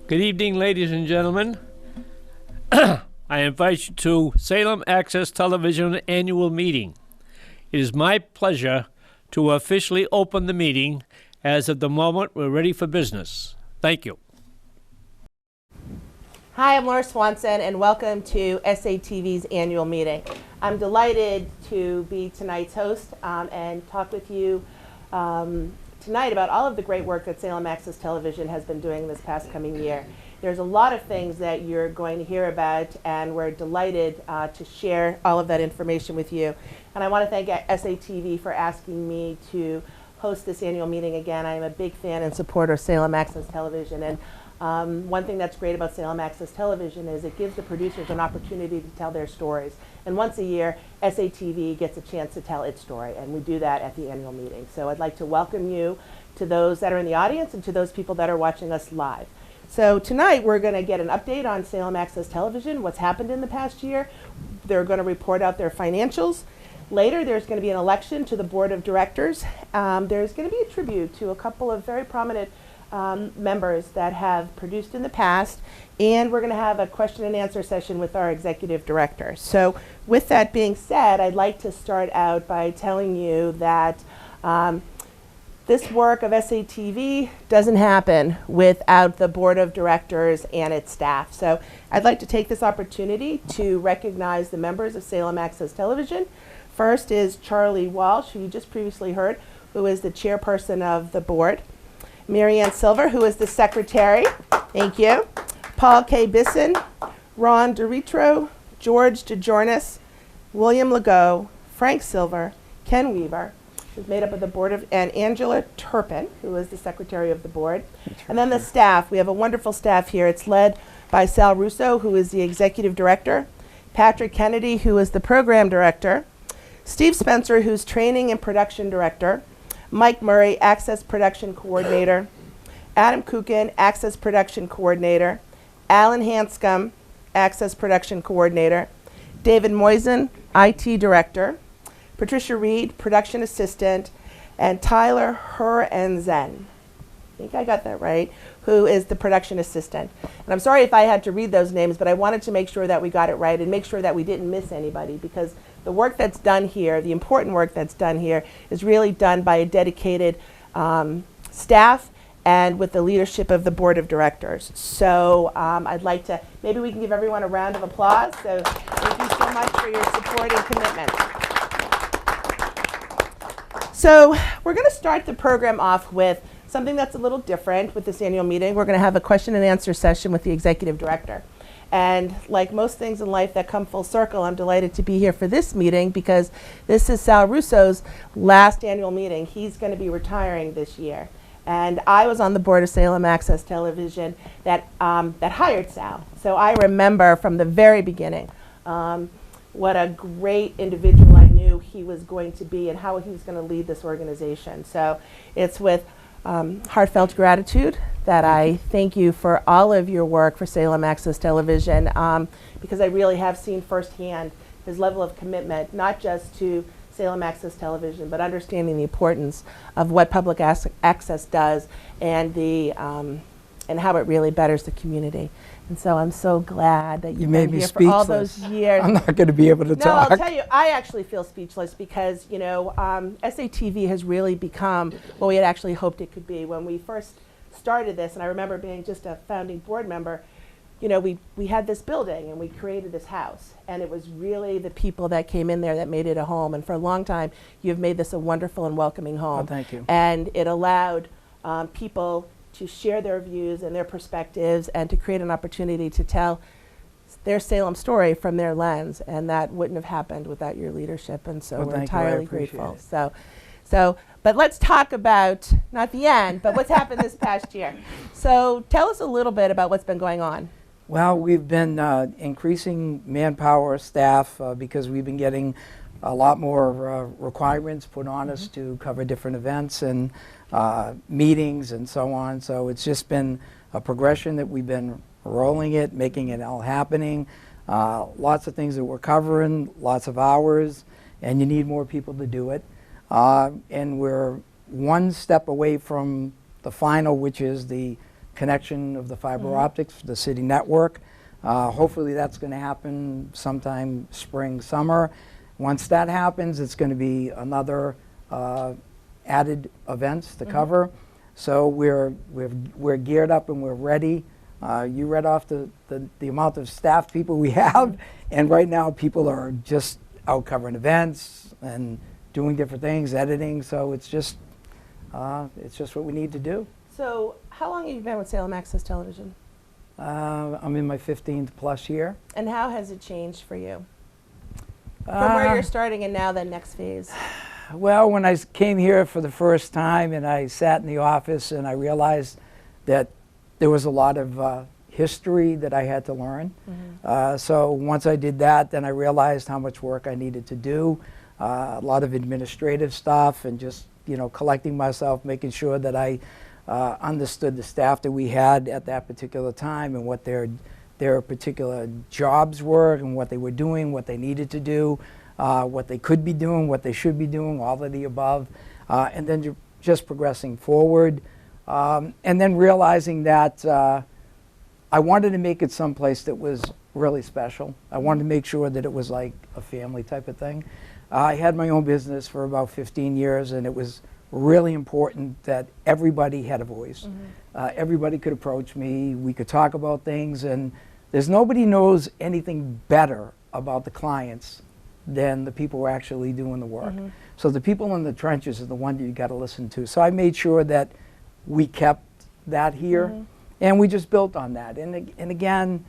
Good evening, ladies and gentlemen. I invite you to Salem Access Television Annual Meeting. It is my pleasure to officially open the meeting. As of the moment, we're ready for business. Thank you. Hi, I'm Laura Swanson, and welcome to SATV's annual meeting. I'm delighted to be tonight's host and talk with you tonight about all of the great work that Salem Access Television has been doing this past coming year. There's a lot of things that you're going to hear about, and we're delighted to share all of that information with you. And I want to thank SATV for asking me to host this annual meeting again. I am a big fan and supporter of Salem Access Television, and one thing that's great about Salem Access Television is it gives the producers an opportunity to tell their stories. And once a year, SATV gets a chance to tell its story, and we do that at the annual meeting. So I'd like to welcome you to those that are in the audience and to those people that are watching us live. So tonight we're going to get an update on Salem Access Television, what's happened in the past year. They're going to report out their financials. Later there's going to be an election to the board of directors. There's going to be a tribute to a couple of very prominent members that have produced in the past, and we're going to have a question and answer session with our executive director. So with that being said, I'd like to start out by telling you that this work of SATV doesn't happen without the board of directors and its staff. So I'd like to take this opportunity to recognize the members of Salem Access Television. First is Charlie Walsh, who you just previously heard, who is the chairperson of the board. Marianne Silver, who is the secretary. Thank you. Paul K. Bisson, Ron DeRitro, George DeJornis, William Legault, Frank Silver, Ken Weaver, who's made up of the board of, and Angela Turpin, who is the secretary of the board. And then the staff. We have a wonderful staff here. It's led by Sal Russo, who is the executive director, Patrick Kennedy, who is the program director, Steve Spencer, who's training and production director, Mike Murray, Access Production Coordinator, Adam Kukin, Access Production Coordinator, Alan Hanscom, Access Production Coordinator, David Moisen, IT Director, Patricia Reed, Production Assistant, and Tyler Hurenzen, I think I got that right, who is the Production Assistant. And I'm sorry if I had to read those names, but I wanted to make sure that we got it right and make sure that we didn't miss anybody, because the work that's done here, the important work that's done here, is really done by a dedicated staff and with the leadership of the board of directors. So I'd like to, maybe we can give everyone a round of applause. So thank you so much for your support and commitment. So we're going to start the program off with something that's a little different with this annual meeting. We're going to have a question and answer session with the executive director. And like most things in life that come full circle, I'm delighted to be here for this meeting because this is Sal Russo's last annual meeting. He's going to be retiring this year. And I was on the board of Salem Access Television that hired Sal. So I remember from the very beginning what a great individual I knew he was going to be and how he was going to lead this organization. So it's with heartfelt gratitude that I thank you for all of your work for Salem Access Television, because I really have seen firsthand his level of commitment, not just to Salem Access Television, but understanding the importance of what public access does and the and how it really betters the community. And so I'm so glad that you've been here for all those years. I'm not going to be able to talk. No, I'll tell you, I actually feel speechless because, you know, SATV has really become what we had actually hoped it could be. When we first started this, and I remember being just a founding board member, you know, we had this building and we created this house, and it was really the people that came in there that made it a home. And for a long time, you've made this a wonderful and welcoming home. Oh, thank you. And it allowed people to share their views and their perspectives and to create an opportunity to tell their Salem story from their lens, and that wouldn't have happened without your leadership, and so we're entirely grateful. So, but let's talk about, not the end, but what's happened this past year. So tell us a little bit about what's been going on. Well, we've been increasing manpower, staff, because we've been getting a lot more requirements put on us to cover different events and meetings and so on. So it's just been a progression that we've been rolling it, making it all happening. Lots of things that we're covering, lots of hours, and you need more people to do it. And we're one step away from the final, which is the connection of the fiber optics for the city network. Hopefully that's going to happen sometime spring, summer. Once that happens, it's going to be another added events to cover. So we're geared up and we're ready. You read off the amount of staff people we have, and right now people are just out covering events and doing different things, editing. So it's just what we need to do. So how long have you been with Salem Access Television? I'm in my 15th plus year. And how has it changed for you? From where you're starting and now the next phase? Well, when I came here for the first time and I sat in the office and I realized that there was a lot of history that I had to learn. So once I did that, then I realized how much work I needed to do, a lot of administrative stuff, and just, you know, collecting myself, making sure that I understood the staff that we had at that particular time and what their particular jobs were and what they were doing, what they needed to do, what they could be doing, what they should be doing, all of the above, and then just progressing forward, and then realizing that I wanted to make it someplace that was really special. I wanted to make sure that it was like a family type of thing. I had my own business for about 15 years, and it was really important that everybody had a voice. Everybody could approach me, we could talk about things, and there's nobody knows anything better about the clients than the people who are actually doing the work. So the people in the trenches are the ones that you got to listen to. So I made sure that we kept that here, and we just built on that. And again,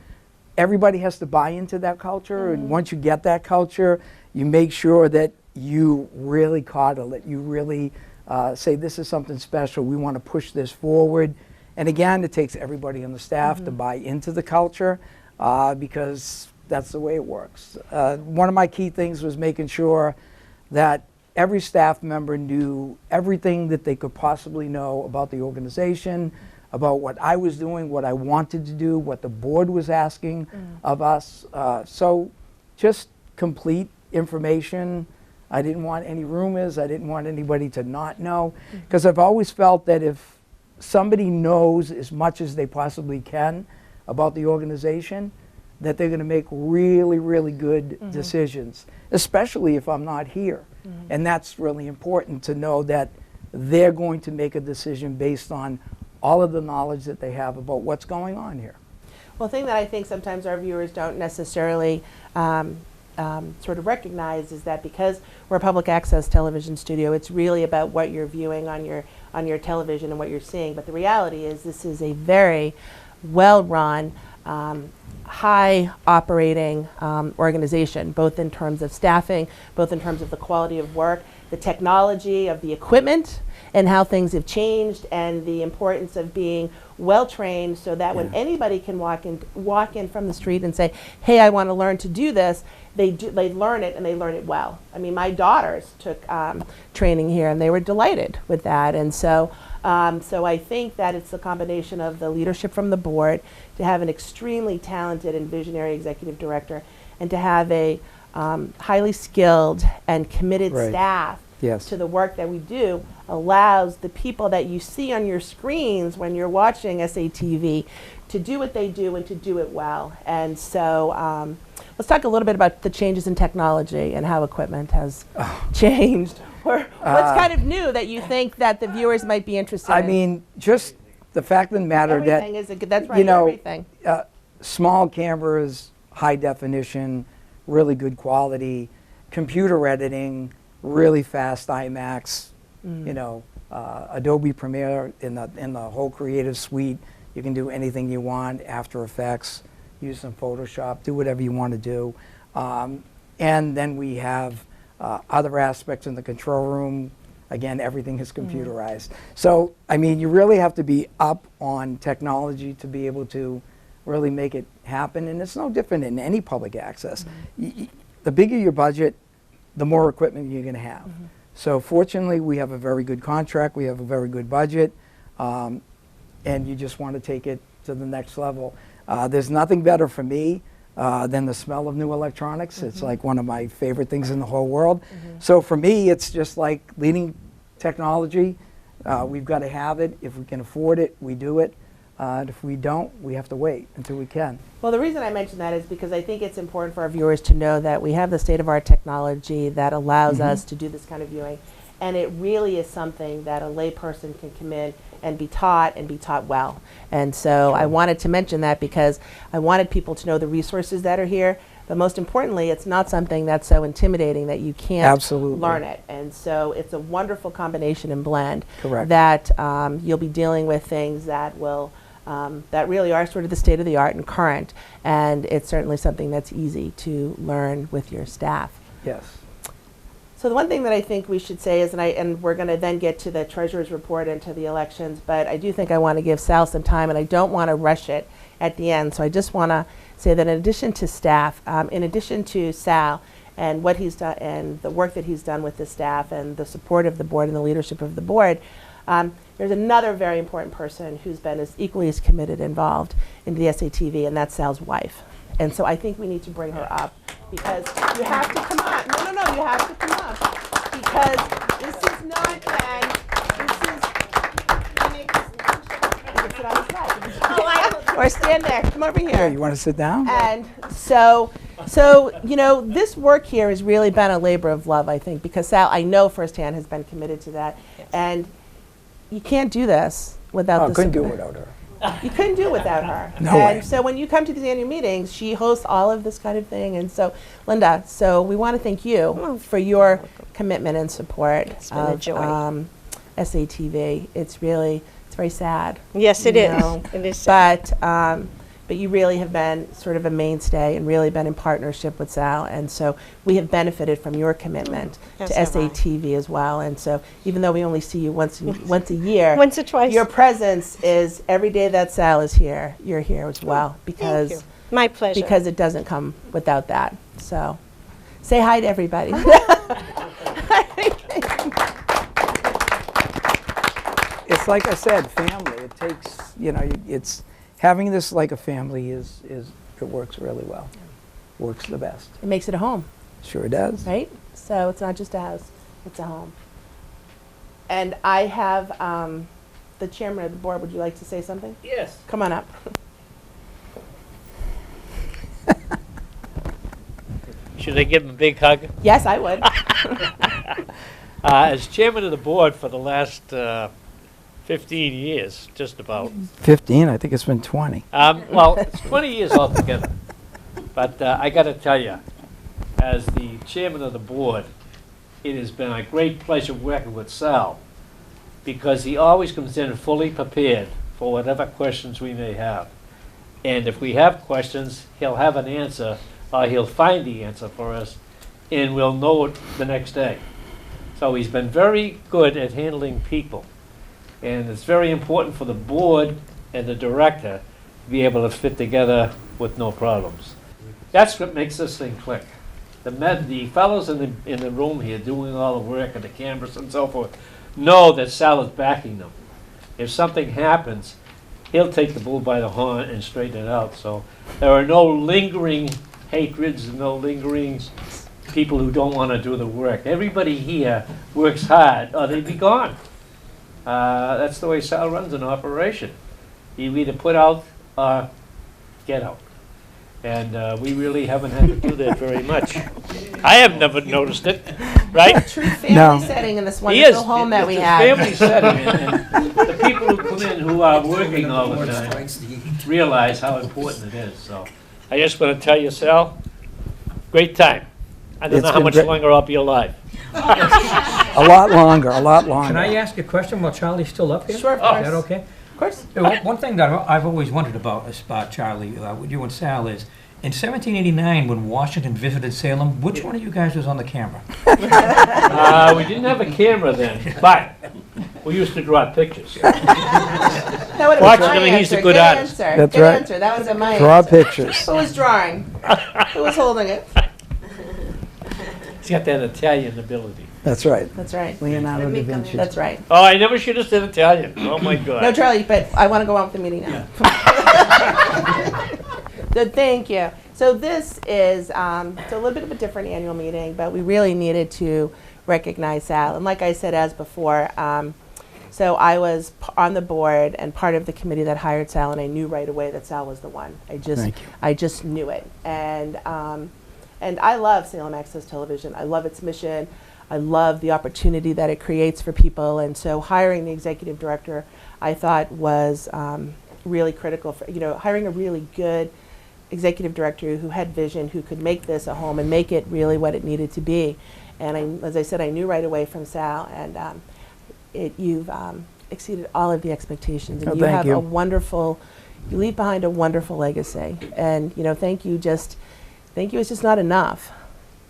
everybody has to buy into that culture, and once you get that culture, you make sure that you really coddle it. You really say, this is something special. We want to push this forward. And again, it takes everybody on the staff to buy into the culture, because that's the way it works. One of my key things was making sure that every staff member knew everything that they could possibly know about the organization, about what I was doing, what I wanted to do, what the board was asking of us. So just complete information. I didn't want any rumors. I didn't want anybody to not know, because I've always felt that if somebody knows as much as they possibly can about the organization, that they're going to make really, really good decisions, especially if I'm not here. And that's really important, to know that they're going to make a decision based on all of the knowledge that they have about what's going on here. Well, the thing that I think sometimes our viewers don't necessarily sort of recognize is that because we're a public access television studio, it's really about what you're viewing on your television and what you're seeing. But the reality is this is a very well-run, high operating organization, both in terms of staffing, both in terms of the quality of work, the technology of the equipment, and how things have changed, and the importance of being well trained, so that when anybody can walk in from the street and say, hey, I want to learn to do this, they learn it, and they learn it well. I mean, my daughters took training here, and they were delighted with that. And so so I think that it's the combination of the leadership from the board, to have an extremely talented and visionary executive director, and to have a highly skilled and committed staff to the work that we do, allows the people that you see on your screens when you're watching SATV to do what they do and to do it well. And so let's talk a little bit about the changes in technology and how equipment has changed. Or what's kind of new that you think that the viewers might be interested in? I mean, just the fact of the matter everything that, is a good, that's right, you know, everything. Small cameras, high definition, really good quality, computer editing, really fast IMAX, you know, Adobe Premiere in the whole creative suite. You can do anything you want, After Effects, use some Photoshop, do whatever you want to do. And then we have other aspects in the control room. Again, everything is computerized. So, I mean, you really have to be up on technology to be able to really make it happen. And it's no different in any public access. The bigger your budget, the more equipment you're going to have. So fortunately, we have a very good contract. We have a very good budget. And you just want to take it to the next level. There's nothing better for me than the smell of new electronics. It's like one of my favorite things in the whole world. So for me, it's just like leading technology. We've got to have it. If we can afford it, we do it. And if we don't, we have to wait until we can. Well, the reason I mention that is because I think it's important for our viewers to know that we have the state-of-art technology that allows us to do this kind of viewing. And it really is something that a layperson can come in and be taught well. And so I wanted to mention that because I wanted people to know the resources that are here. But most importantly, it's not something that's so intimidating that you can't Absolutely. learn it. And so it's a wonderful combination and blend. Correct. That you'll be dealing with things that will that really are sort of the state of the art and current. And it's certainly something that's easy to learn with your staff. Yes. So the one thing that I think we should say is, and we're going to then get to the treasurer's report and to the elections, but I do think I want to give Sal some time, and I don't want to rush it at the end. So I just want to say that in addition to staff, in addition to Sal and what he's done and the work that he's done with the staff and the support of the board and the leadership of the board, there's another very important person who's been as equally as committed involved in the SATV, and that's Sal's wife. And so I think we need to bring her up because you have to come up. No, you have to come up because this is not Ken. You can sit on his lap. Or stand there. Come over here. Here, you want to sit down? And so this work here has really been a labor of love, I think, because Sal, I know firsthand, has been committed to that. Yes. And you can't do this without the couldn't do it support. without her. You couldn't do it without her. No way. So when you come to these annual meetings, she hosts all of this kind of thing. And so, Linda, so we want to thank you for your commitment and support It's been a joy. SATV. It's very sad. Yes, it you is. know. It is sad. But you really have been sort of a mainstay and really been in partnership with Sal. And so we have benefited from your commitment Yes, to have I. SATV as well. And so even though we only see you once a year, Once or twice. your presence is every day that Sal is here, you're here as well Thank because you. My pleasure. because it doesn't come without that. So say hi to everybody. It's like I said, family. It takes, it's having this like a family is it works really well. Works the best. It makes it a home, Sure does. right? So it's not just a house, it's a home. And I have the chairman of the board. Would you like to say something? Yes. Come on up. Should I give him a big hug? Yes, I would. As chairman of the board for the last 15 years, just about. 15, I think it's been 20. Well, it's 20 years altogether. But I got to tell you, as the chairman of the board, it has been a great pleasure working with Sal because he always comes in fully prepared for whatever questions we may have. And if we have questions, he'll have an answer, or he'll find the answer for us, and we'll know it the next day. So he's been very good at handling people. And it's very important for the board and the director to be able to fit together with no problems. That's what makes this thing click. The fellows in the room here doing all the work and the cameras and so forth know that Sal is backing them. If something happens, he'll take the bull by the horn and straighten it out. So there are no lingering hatreds and no lingering people who don't want to do the work. Everybody here works hard or they'd be gone. That's the way Sal runs an operation. You either put out or get out. And we really haven't had to do that very much. I have never noticed it, right? True family No. setting in this He wonderful is. home that we It's a have. family setting, and the people who come in who are working all the time realize how important it is. So I just want to tell you, Sal, great time. I don't It's know how been much great. longer I'll be alive. A lot longer, a lot longer. Can I ask a question while Charlie's still up here? Sure, of Is course. that okay? Of course. One thing that I've always wondered about Charlie, with you and Sal, is in 1789, when Washington visited Salem, which one of you guys was on the camera? We didn't have a camera then, but we used to draw pictures. That would have been Fortunately, my he's a answer. good artist. Answer. That's good right. answer. That was my Draw answer. pictures. Who was drawing? Who was holding it? He's got that Italian ability. That's right. That's right. Leonardo da Vinci. That's right. Oh, I never should have said Italian. Oh, my God. No, Charlie, but I want to go on with the meeting now. So thank you. So this is it's a little bit of a different annual meeting, but we really needed to recognize Sal. And like I said as before, So I was on the board and part of the committee that hired Sal, and I knew right away that Sal was the one. Thank you. I just knew it. And I love Salem Access Television. I love its mission. I love the opportunity that it creates for people. And so hiring the executive director, I thought was really critical for, hiring a really good executive director who had vision, who could make this a home and make it really what it needed to be. And as I said, I knew right away from Sal, and you've exceeded all of the expectations. And you have a wonderful, you leave behind a wonderful legacy. And, thank you is just not enough,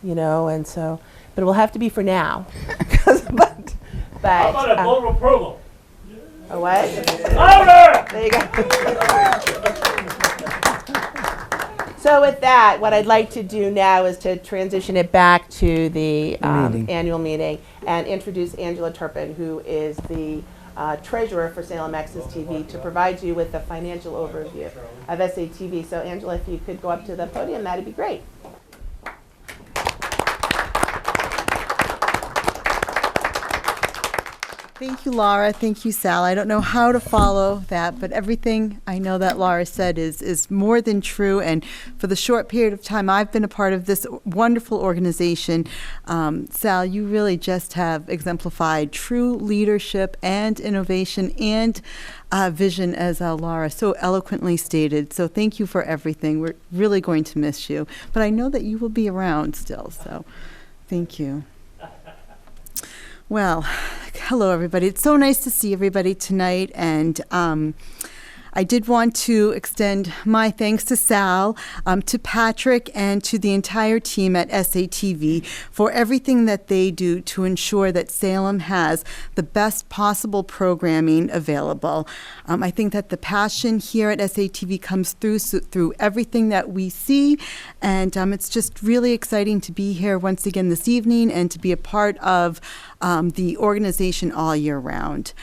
and so, but it will have to be for now. but How about a vote of approval? A what? Louder! There you go. So with that, what I'd like to do now is to transition it back to the annual meeting and introduce Angela Turpin, who is the treasurer for Salem Access TV, to provide you with a financial overview of SATV. So Angela, if you could go up to the podium, that'd be great. Thank you, Laura. Thank you, Sal. I don't know how to follow that, but everything I know that Laura said is more than true. And for the short period of time I've been a part of this wonderful organization, Sal, you really just have exemplified true leadership and innovation and vision, as Laura so eloquently stated. So thank you for everything. We're really going to miss you. But I know that you will be around still, so thank you. Well, hello, everybody. It's so nice to see everybody tonight, and I did want to extend my thanks to Sal, to Patrick, and to the entire team at SATV for everything that they do to ensure that Salem has the best possible programming available. I think that the passion here at SATV comes through everything that we see, and it's just really exciting to be here once again this evening and to be a part of the organization all year round.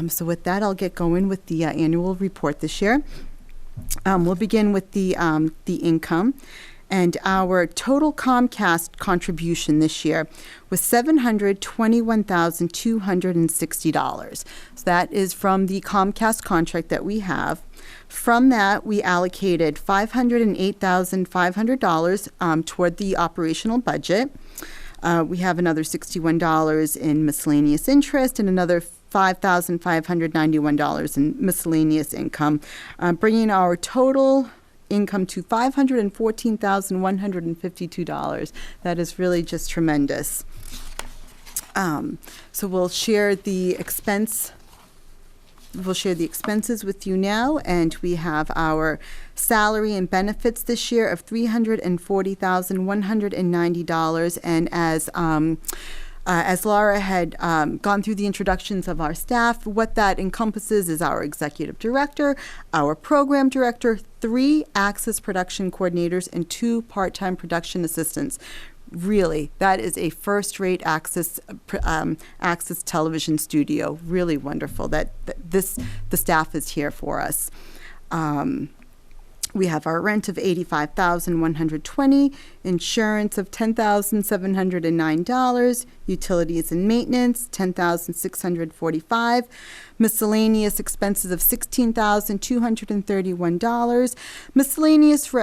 So with that, I'll get going with the annual report this year. We'll begin with the income, and our total Comcast contribution this year was $721,260. So that is from the Comcast contract that we have. From that, we allocated $508,500 toward the operational budget. We have another $61 in miscellaneous interest and another $5,591 in miscellaneous income, bringing our total income to $514,152. That is really just tremendous. So we'll share the expenses with you now, and we have our salary and benefits this year of $340,190, and as Laura had gone through the introductions of our staff, what that encompasses is our executive director, our program director, 3 access production coordinators, and 2 part-time production assistants. Really, that is a first-rate access television studio. Really wonderful that the staff is here for us. We have our rent of $85,120, insurance of $10,709, utilities and maintenance $10,645, miscellaneous expenses of $16,231. Miscellaneous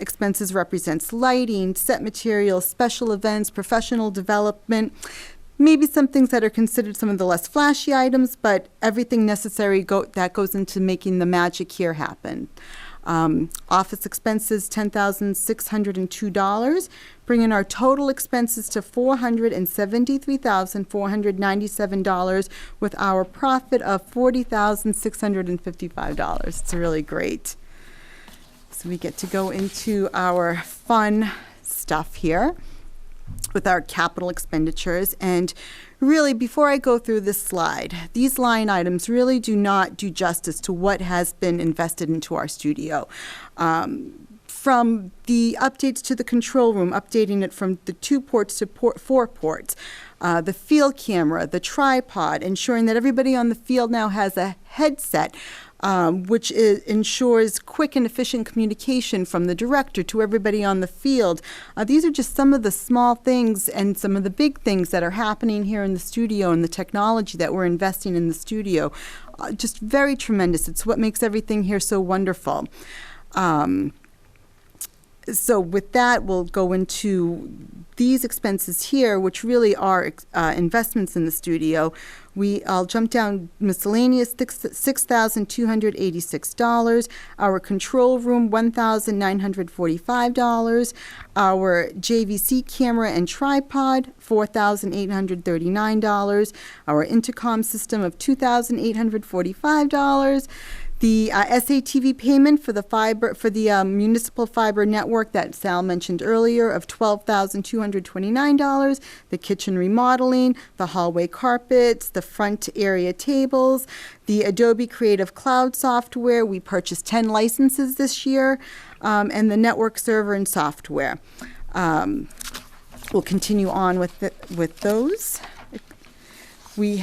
expenses represents lighting, set materials, special events, professional development. Maybe some things that are considered some of the less flashy items, but everything necessary that goes into making the magic here happen. Office expenses, $10,602, bringing our total expenses to $473,497 with our profit of $40,655. It's really great. So we get to go into our fun stuff here with our capital expenditures. And really, before I go through this slide, these line items really do not do justice to what has been invested into our studio. From the updates to the control room, updating it from the 2 ports to 4 ports, the field camera, the tripod, ensuring that everybody on the field now has a headset, which ensures quick and efficient communication from the director to everybody on the field. These are just some of the small things and some of the big things that are happening here in the studio and the technology that we're investing in the studio. Just very tremendous. It's what makes everything here so wonderful. So with that, we'll go into these expenses here, which really are investments in the studio. I'll jump down miscellaneous, $6,286. Our control room, $1,945. Our JVC camera and tripod, $4,839. Our intercom system of $2,845. The SATV payment for the municipal fiber network that Sal mentioned earlier of $12,229. The kitchen remodeling, the hallway carpets, the front area tables, the Adobe Creative Cloud software. We purchased 10 licenses this year, and the network server and software. We'll continue on with those. We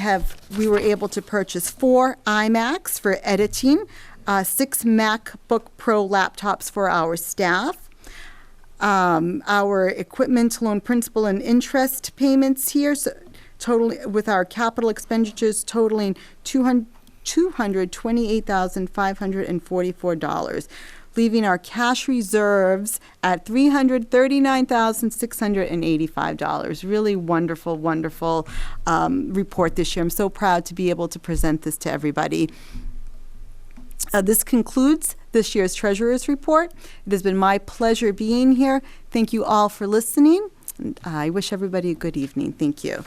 were able to purchase 4 iMacs for editing, 6 MacBook Pro laptops for our staff. Our equipment loan principal and interest payments here, so with our capital expenditures totaling $228,544. Leaving our cash reserves at $339,685. Really wonderful, wonderful report this year. I'm so proud to be able to present this to everybody. This concludes this year's Treasurer's Report. It has been my pleasure being here. Thank you all for listening. And I wish everybody a good evening. Thank you.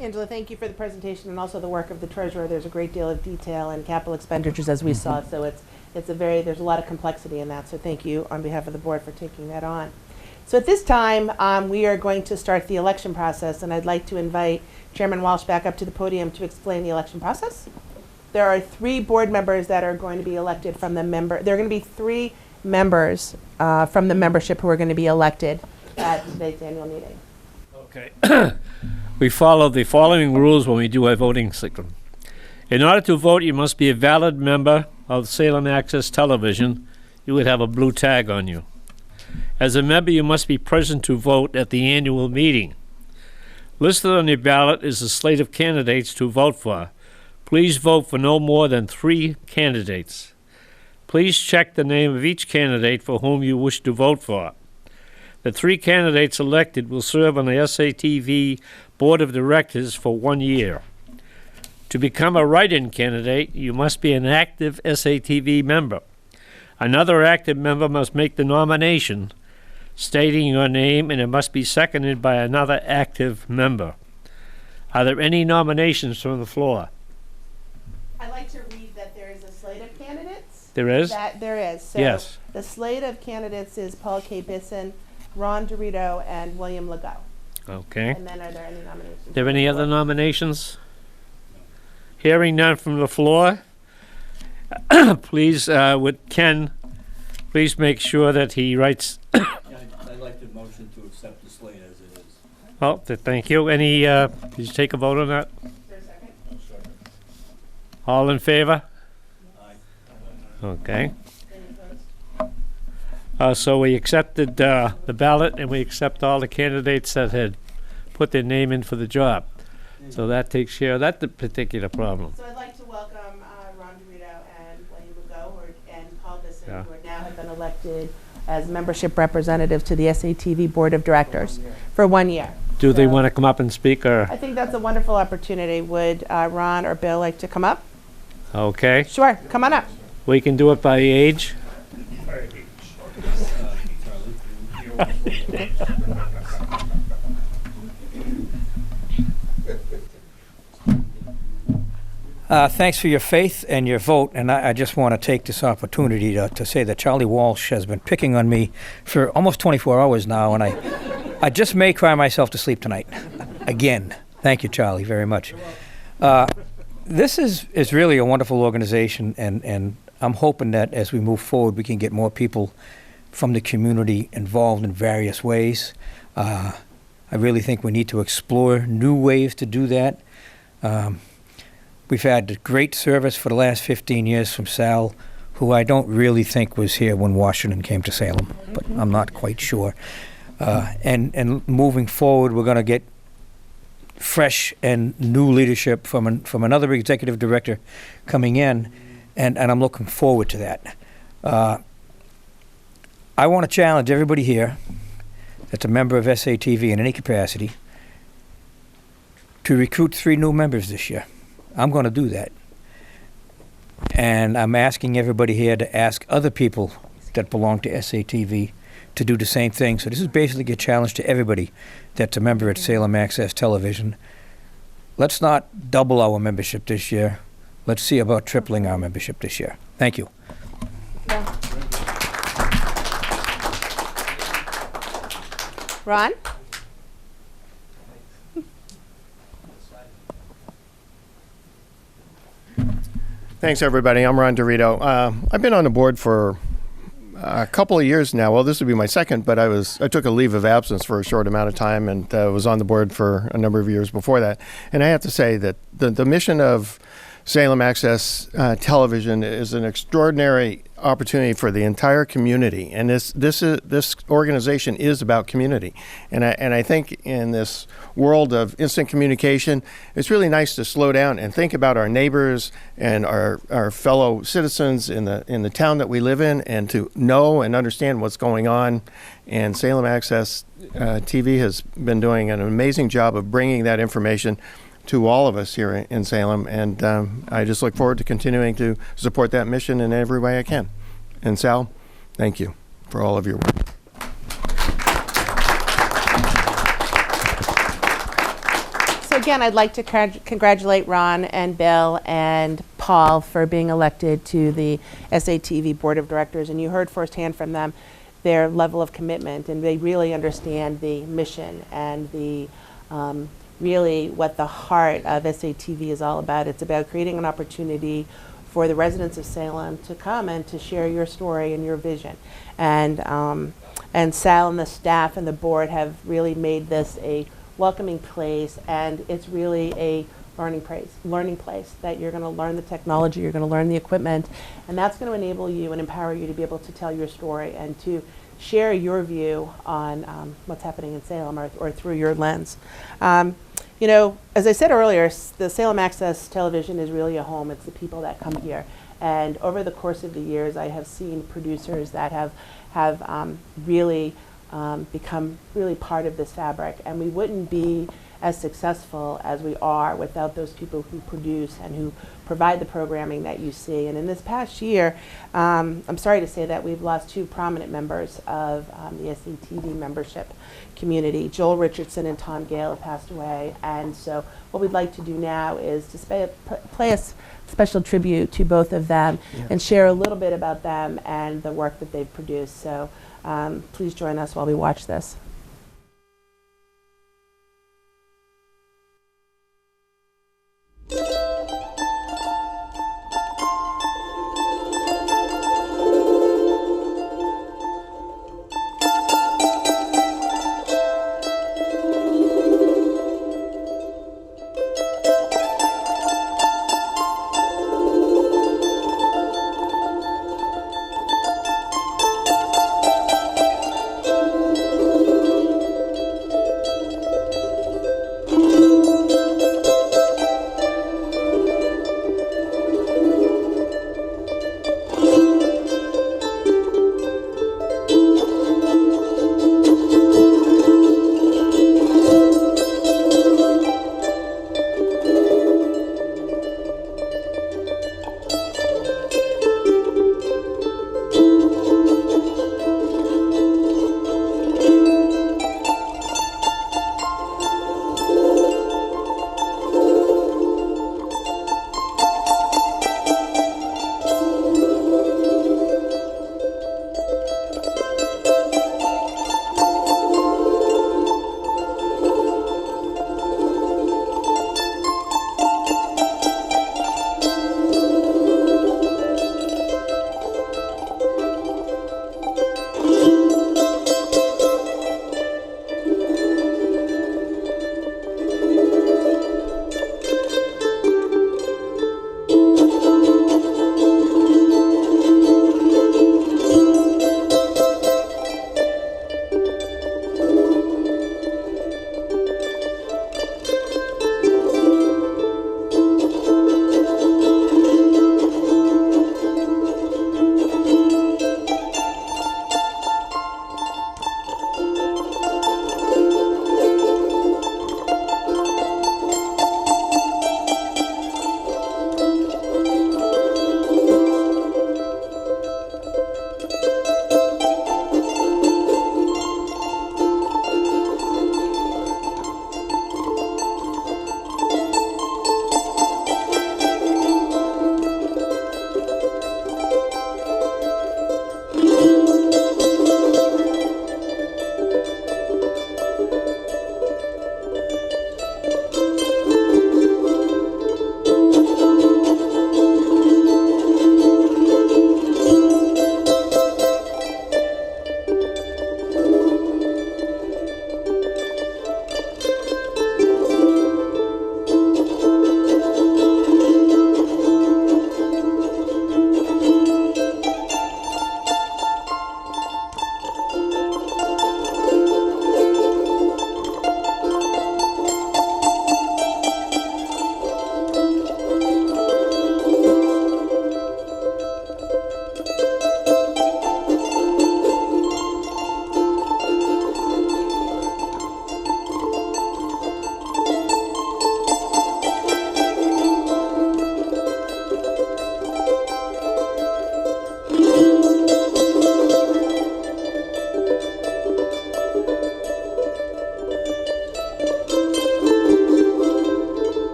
Angela, thank you for the presentation and also the work of the treasurer. There's a great deal of detail and capital expenditures as we saw, so there's a lot of complexity in that, so thank you on behalf of the board for taking that on. So at this time, we are going to start the election process, and I'd like to invite Chairman Walsh back up to the podium to explain the election process. There are 3 board members that are going to be elected from the member. There are going to be 3 members from the membership who are going to be elected at today's annual meeting. Okay. We follow the following rules when we do our voting system. In order to vote, you must be a valid member of Salem Access Television. You would have a blue tag on you. As a member, you must be present to vote at the annual meeting. Listed on your ballot is a slate of candidates to vote for. Please vote for no more than 3 candidates. Please check the name of each candidate for whom you wish to vote for. The 3 candidates elected will serve on the SATV Board of Directors for 1 year. To become a write-in candidate, you must be an active SATV member. Another active member must make the nomination, stating your name, and it must be seconded by another active member. Are there any nominations from the floor? I'd like to read that there is a slate of candidates. There is? That there is. So Yes. the slate of candidates is Paul K. Bisson, Ron Dorito, and William Legault. Okay. And then are there any nominations? There any other nominations? Hearing none from the floor, please, with Ken, please make sure that he writes. I'd like to motion to accept the slate as it is. Oh, thank you. Any, did you take a vote on that? Is there a second? All in favor? Aye. Okay. Any opposed? So we accepted the ballot, and we accept all the candidates that had put their name in for the job. So that takes care of that particular problem. So I'd like to welcome Ron Dorito and William Legault and Paul Bisson, Yeah. who are now have been elected as membership representatives to the SATV Board of Directors for 1 year. Do they So- want to come up and speak, or? I think that's a wonderful opportunity. Would Ron or Bill like to come up? Okay. Sure, come on up. We can do it by age. Thanks for your faith and your vote, and I just want to take this opportunity to say that Charlie Walsh has been picking on me for almost 24 hours now, and I just may cry myself to sleep tonight. Again. Thank you, Charlie, very much. This is really a wonderful organization, and I'm hoping that as we move forward, we can get more people from the community involved in various ways. I really think we need to explore new ways to do that. We've had great service for the last 15 years from Sal, who I don't really think was here when Washington came to Salem, but I'm not quite sure. And moving forward, we're going to get fresh and new leadership from another executive director coming in, and I'm looking forward to that. I want to challenge everybody here that's a member of SATV in any capacity to recruit 3 new members this year. I'm going to do that. And I'm asking everybody here to ask other people that belong to SATV to do the same thing. So this is basically a challenge to everybody that's a member at Salem Access Television. Let's not double our membership this year. Let's see about tripling our membership this year. Thank you. Ron? Thanks, everybody. I'm Ron Dorito. I've been on the board for a couple of years now. Well, this would be my second, but I took a leave of absence for a short amount of time and was on the board for a number of years before that. And I have to say that the mission of Salem Access Television is an extraordinary opportunity for the entire community, and this organization is about community. And I think in this world of instant communication, it's really nice to slow down and think about our neighbors and our fellow citizens in the town that we live in, and to know and understand what's going on. And Salem Access TV has been doing an amazing job of bringing that information to all of us here in Salem, and I just look forward to continuing to support that mission in every way I can. And Sal, thank you for all of your work. So again, I'd like to congratulate Ron and Bill and Paul for being elected to the SATV Board of Directors, and you heard firsthand from them their level of commitment, and they really understand the mission and the really what the heart of SATV is all about. It's about creating an opportunity for the residents of Salem to come and to share your story and your vision. And Sal and the staff and the board have really made this a welcoming place, and it's really a learning place that you're going to learn the technology, you're going to learn the equipment, and that's going to enable you and empower you to be able to tell your story and to share your view on what's happening in Salem or through your lens. You know, as I said earlier, the Salem Access Television is really a home. It's the people that come here. And over the course of the years, I have seen producers that have really become really part of this fabric. And we wouldn't be as successful as we are without those people who produce and who provide the programming that you see. And in this past year, I'm sorry to say that we've lost 2 prominent members of the SATV membership community. Joel Richardson and Tom Gale have passed away, and so what we'd like to do now is to play a special tribute to both of them and share a little bit about them and the work that they've produced. So please join us while we watch this.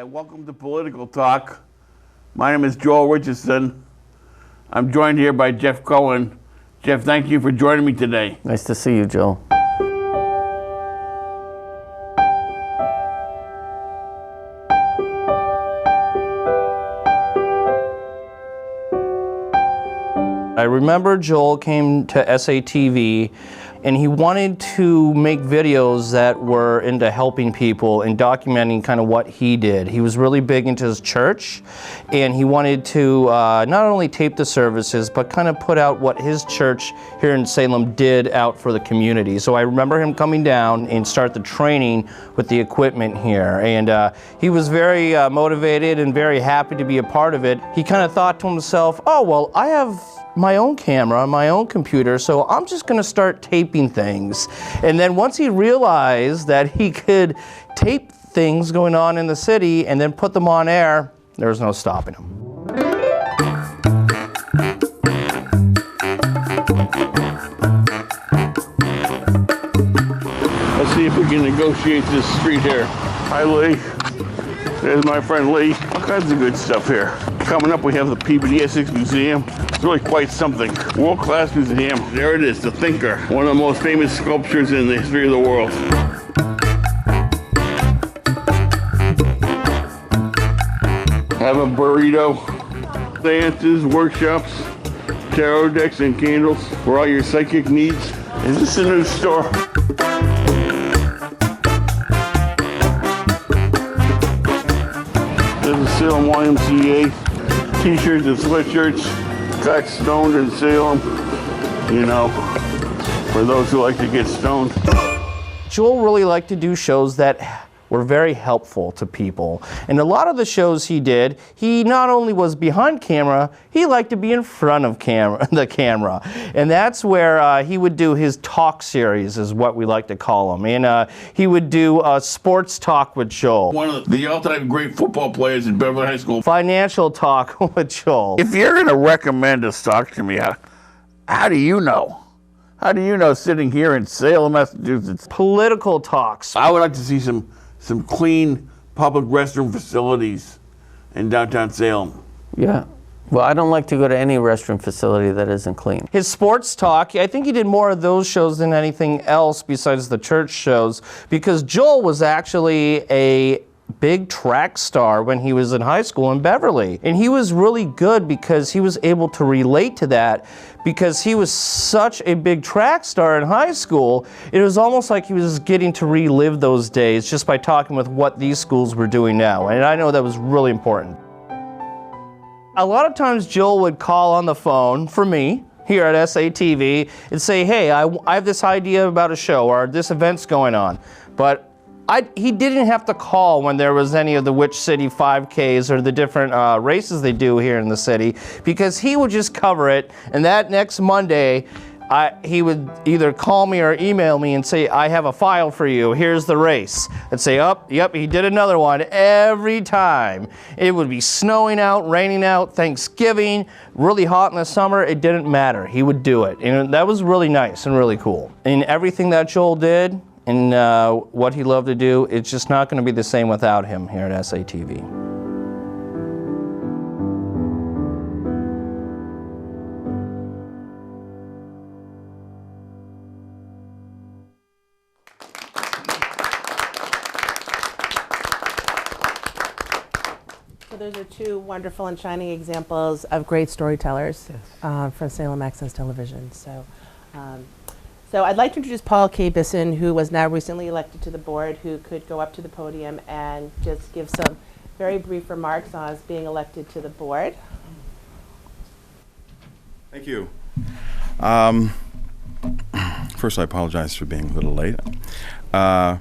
Welcome to Political Talk. My name is Joel Richardson. I'm joined here by Jeff Cohen. Jeff, thank you for joining me today. Nice to see you, Joel. I remember Joel came to SATV and he wanted to make videos that were into helping people and documenting kind of what he did. He was really big into his church, and he wanted to not only tape the services, but kind of put out what his church here in Salem did out for the community. So I remember him coming down and start the training with the equipment here. And he was very motivated and very happy to be a part of it. He kind of thought to himself, oh, well, I have my own camera, my own computer, so I'm just gonna start taping things. And then once he realized that he could tape things going on in the city and then put them on air, there was no stopping him. Let's see if we can negotiate this street here. Hi, Lee. There's my friend Lee. All kinds of good stuff here. Coming up, we have the Peabody Essex Museum. It's really quite something. World-class museum. There it is, the Thinker. One of the most famous sculptures in the history of the world. Have a burrito. Seances, workshops, tarot decks, and candles for all your psychic needs. Is this a new store? There's the Salem YMCA. T-shirts and sweatshirts. Got stoned in Salem. You know, for those who like to get stoned. Joel really liked to do shows that were very helpful to people. And a lot of the shows he did, he not only was behind camera, he liked to be in front of the camera. And that's where he would do his talk series, is what we like to call them. And he would do sports talk with Joel. One of the all-time great football players in Beverly High School. Financial talk with Joel. If you're going to recommend a stock to me, how do you know? How do you know sitting here in Salem, Massachusetts? Political talks. I would like to see some clean public restroom facilities in downtown Salem. Yeah. Well, I don't like to go to any restroom facility that isn't clean. His sports talk, I think he did more of those shows than anything else besides the church shows, because Joel was actually a big track star when he was in high school in Beverly. And he was really good because he was able to relate to that, because he was such a big track star in high school. It was almost like he was getting to relive those days just by talking with what these schools were doing now. And I know that was really important. A lot of times Joel would call on the phone for me here at SATV and say, hey, I have this idea about a show, or this event's going on. But he didn't have to call when there was any of the Witch City 5Ks or the different races they do here in the city, because he would just cover it, and that next Monday, he would either call me or email me and say, I have a file for you, here's the race. I'd say, yep, he did another one every time. It would be snowing out, raining out, Thanksgiving, really hot in the summer, it didn't matter. He would do it, and that was really nice and really cool. And everything that Joel did, and what he loved to do, it's just not going to be the same without him here at SATV. So those are two wonderful and shining examples of great storytellers from Salem Access Television. So I'd like to introduce Paul K. Bisson, who was now recently elected to the board, who could go up to the podium and just give some very brief remarks on his being elected to the board. Thank you. First, I apologize for being a little late. I've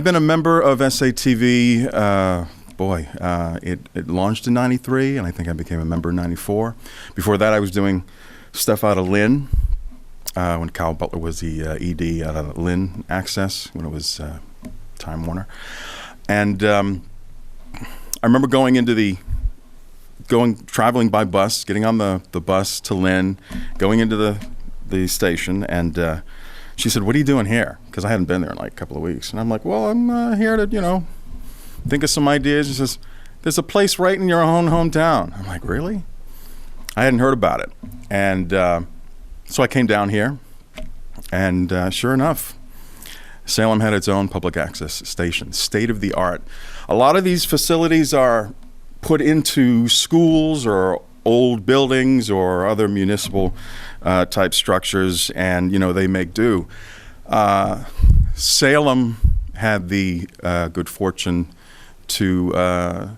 been a member of SATV, it launched in '93, and I think I became a member in '94. Before that, I was doing stuff out of Lynn, when Kyle Butler was the ED out of Lynn Access, when it was Time Warner. And I remember traveling by bus, getting on the bus to Lynn, going into the station, and she said, "What are you doing here?" Because I hadn't been there in like a couple of weeks. And I'm like, "Well, I'm here to, think of some ideas." She says, "There's a place right in your own hometown." I'm like, "Really?" I hadn't heard about it. And so I came down here, and sure enough, Salem had its own public access station, state of the art. A lot of these facilities are put into schools or old buildings or other municipal type structures, and they make do. Salem had the good fortune to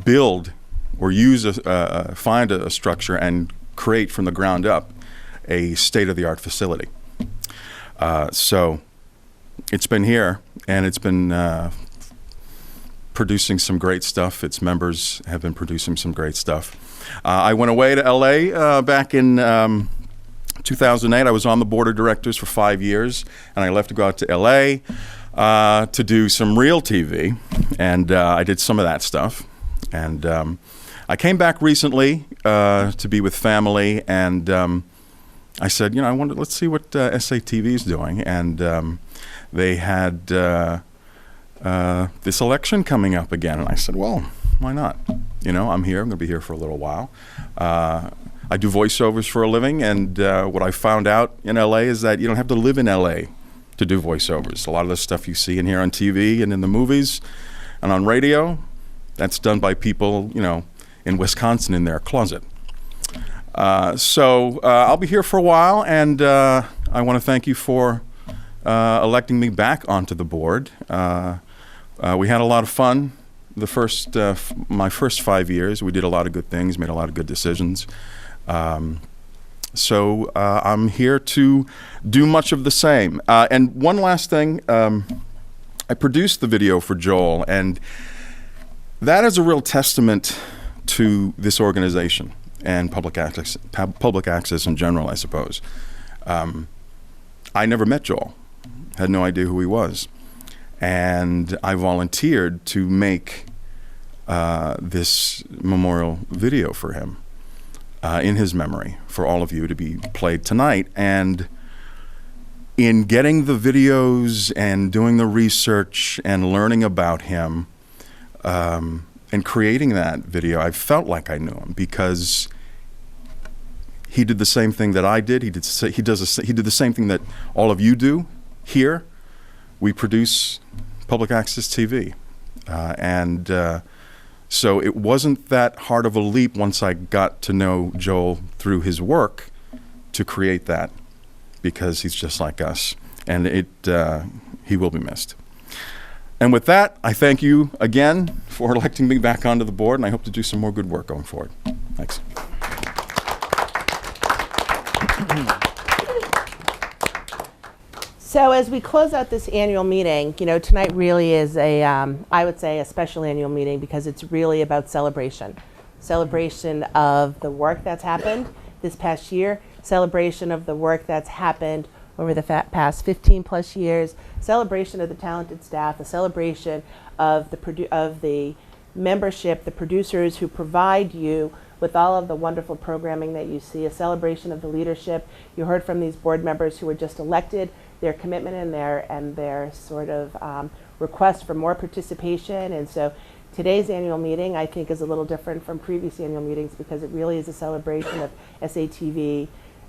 build or find a structure and create from the ground up a state-of-the-art facility. So it's been here, and it's been producing some great stuff. Its members have been producing some great stuff. I went away to LA back in 2008. I was on the board of directors for 5 years, and I left to go out to LA to do some real TV, and I did some of that stuff. And I came back recently to be with family, and I said, let's see what SATV is doing. And they had this election coming up again, and I said, well, why not? I'm here. I'm going to be here for a little while. I do voiceovers for a living, and what I found out in LA is that you don't have to live in LA to do voiceovers. A lot of the stuff you see and hear on TV and in the movies and on radio, that's done by people, in Wisconsin in their closet. So I'll be here for a while, and I want to thank you for electing me back onto the board. We had a lot of fun my first 5 years. We did a lot of good things, made a lot of good decisions. So I'm here to do much of the same. And one last thing, I produced the video for Joel, and that is a real testament to this organization and public access in general, I suppose. I never met Joel, had no idea who he was. And I volunteered to make this memorial video for him in his memory for all of you to be played tonight. And in getting the videos and doing the research and learning about him and creating that video, I felt like I knew him, because he did the same thing that I did. He did the same thing that all of you do here. We produce public access TV. So it wasn't that hard of a leap once I got to know Joel through his work to create that, because he's just like us, and he will be missed. And with that, I thank you again for electing me back onto the board, and I hope to do some more good work going forward. Thanks. So as we close out this annual meeting, tonight really is I would say a special annual meeting, because it's really about celebration of the work that's happened this past year, celebration of the work that's happened over the past 15 plus years, celebration of the talented staff, a celebration of the membership, the producers who provide you with all of the wonderful programming that you see, a celebration of the leadership. You heard from these board members who were just elected, their commitment and their sort of request for more participation. And so today's annual meeting, I think, is a little different from previous annual meetings, because it really is a celebration of SATV,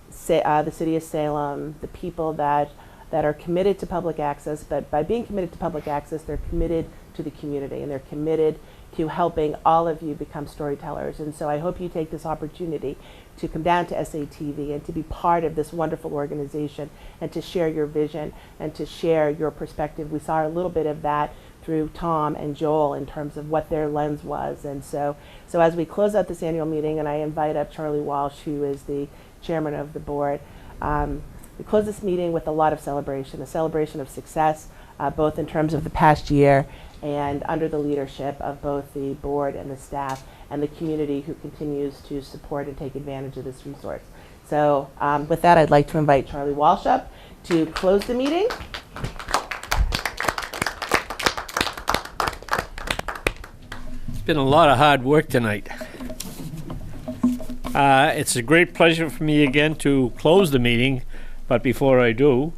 the city of Salem, the people that are committed to public access. But by being committed to public access, they're committed to the community, and they're committed to helping all of you become storytellers. And so I hope you take this opportunity to come down to SATV and to be part of this wonderful organization, and to share your vision and to share your perspective. We saw a little bit of that through Tom and Joel in terms of what their lens was. And so as we close out this annual meeting, and I invite up Charlie Walsh, who is the chairman of the board, we close this meeting with a lot of celebration, a celebration of success, both in terms of the past year and under the leadership of both the board and the staff and the community who continues to support and take advantage of this resource. So with that, I'd like to invite Charlie Walsh up to close the meeting. It's been a lot of hard work tonight. It's a great pleasure for me again to close the meeting But before I do,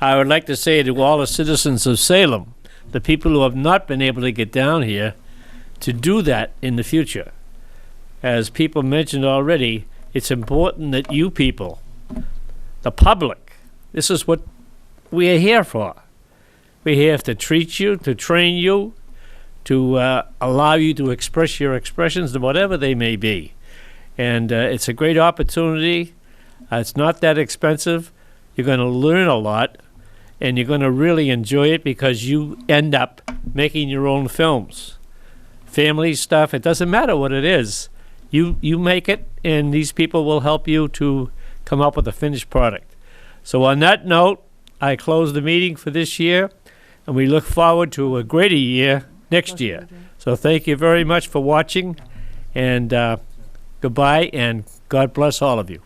I would like to say to all the citizens of Salem, the people who have not been able to get down here, to do that in the future. As people mentioned already, it's important that you people, the public, this is what we are here for. We're here to treat you, to train you, to allow you to express your expressions, whatever they may be. And it's a great opportunity. It's not that expensive. You're going to learn a lot, and you're going to really enjoy it because you end up making your own films. Family stuff, it doesn't matter what it is. You make it, and these people will help you to come up with a finished product. So on that note, I close the meeting for this year, and we look forward to a greater year next year. So thank you very much for watching, and goodbye, and God bless all of you.